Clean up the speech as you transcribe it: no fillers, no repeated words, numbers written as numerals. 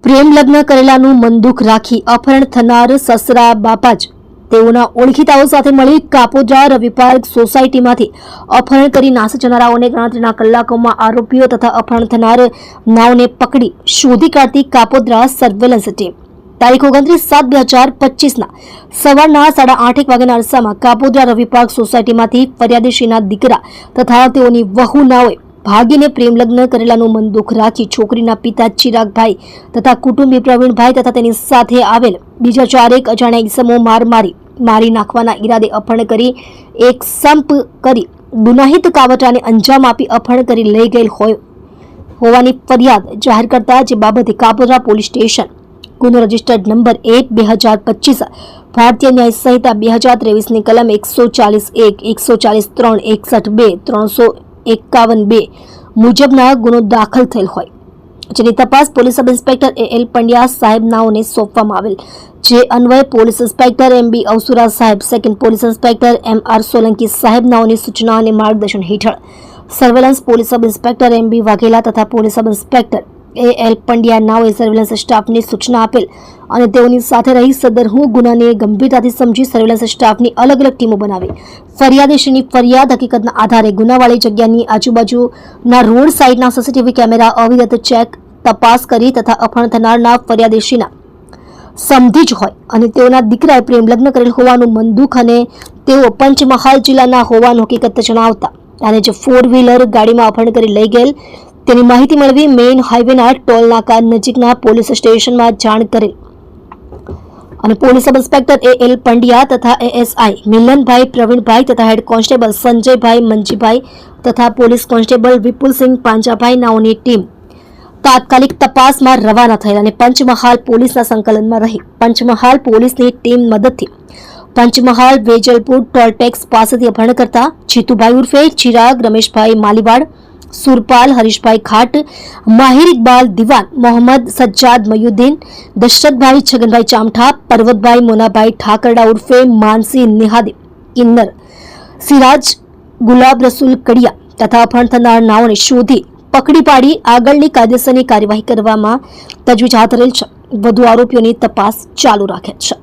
પ્રેમ લગ્ન કરેલાનું મનદુખ રાખી અપહરણ થનાર સસરા બાપા જ તેઓના ઓળખીતાઓ સાથે મળી કાપોદ્રા રવિ પાર્ક સોસાયટીમાંથી અપહરણ કરી નાસી જનારાઓને ગણતરીના કલાકોમાં આરોપીઓ તથા અપહરણ થનાર નાઓને પકડી શોધી કાઢતી કાપોદ્રા સર્વેલન્સ ટીમ તારીખ 29/7/2025 સવારના 8:30 વાગ્યાના અરસામાં કાપોદ્રા રવિ પાર્ક સોસાયટીમાંથી ફરિયાદીશીના દીકરા તથા તેઓની વહુ નાઓએ ભાગીને પ્રેમ લગ્ન કરેલાનું મન દુઃખ રાખી છોકરીના પિતા ચિરાગભાઈ તથા કુટુંબી પ્રવીણભાઈ તથા તેની સાથે આવેલ બીજા 4 અજાણ્યા ઈસમો મારી નાખવાના ઈરાદે અપહરણ કરી એક સંપ કરી ગુનાહિત કાવતરાને અંજામ આપી અપહરણ કરી લઈ ગયેલ હોવાની ફરિયાદ જાહેર કરતા જે બાબતે કાપોદ્રા પોલીસ સ્ટેશન ગુનો રજિસ્ટર્ડ નંબર 1/2025 ભારતીય ન્યાય સંહિતા 2023 ની કલમ 140(1) 140(3) 61(2) મુજબના ગુનો દાખલ થયેલ હોય જેની તપાસ police sub inspector AL Pandya સાહેબ નાઓને સોંપવામાં આવેલ જે અન્વયે police inspector MB Avasura saheb second police inspector MR Solanki saheb નાઓની સૂચના અને માર્ગદર્શન હેઠળ surveillance police sub inspector MB Vaghela તથા police sub inspector AL Pandya નાઓએ સર્વેલન્સ સ્ટાફને સૂચના આપેલ અને તેઓની સાથે રહી સદરહુ ગુનાને ગંભીરતાથી સમજી સર્વેલન્સ સ્ટાફની અલગ અલગ ટીમો બનાવી ફરિયાદીશીની ફરિયાદ હકીકતના આધારે ગુનાવાળી જગ્યાની આજુબાજુના રોડ સાઇડના CCTV કેમેરા અવિરત ચેક તપાસ કરી તથા અપહરણ થનારના ફરિયાદીશીના સમધી જ હોય અને તેઓના દીકરાએ પ્રેમ લગ્ન કરેલ હોવાનું મન દુઃખ અને તેઓ પંચમહાલ જિલ્લાના હોવાનું હકીકત જણાવતા અને જે 4-વ્હીલર ગાડીમાં અપહરણ કરી લઈ ગયેલ તેની માહિતી મેળવી મેઇન હાઈવેના ટોલ નાકા નજીકના પોલીસ સ્ટેશનમાં જાણ કરેલ અને police sub inspector AL Pandya તથા ASI મિલનભાઈ પ્રવીણભાઈ તથા હેડ કોન્સ્ટેબલ સંજયભાઈ મંજીભાઈ તથા પોલીસ કોન્સ્ટેબલ વિપુલસિંહ પાંજાભાઈ નાઓની ટીમ તાત્કાલિક તપાસમાં રવાના થયેલ અને પંચમહાલ પોલીસના સંકલનમાં રહી પંચમહાલ પોલીસની ટીમ મદદથી પંચમહાલ વેજલપુર ટોલ ટેક્સ પાસેથી અપહરણ કરતા જીતુભાઈ ઉર્ફે ચિરાગ રમેશભાઈ માલીવાડ સુરપાલ હરીશભાઈ ખાટ માહિર ઇકબાલ દિવાન મોહમ્મદ સજ્જાદ મયુદ્દીન દશરથભાઈ છગનભાઈ ચામઠા પર્વતભાઈ મોનાભાઈ ઠાકરડા ઉર્ફે માનસી નિહાદી કિન્નર સિરાજ ગુલાબ રસુલ કડિયા તથા અપહરણ થનાર નાઓને શોધી પકડી પાડી આગળની કાયદેસરની કાર્યવાહી કરવામાં તજવીજ હાથ ધરેલ છે વધુ આરોપીઓની તપાસ ચાલુ રાખે છે।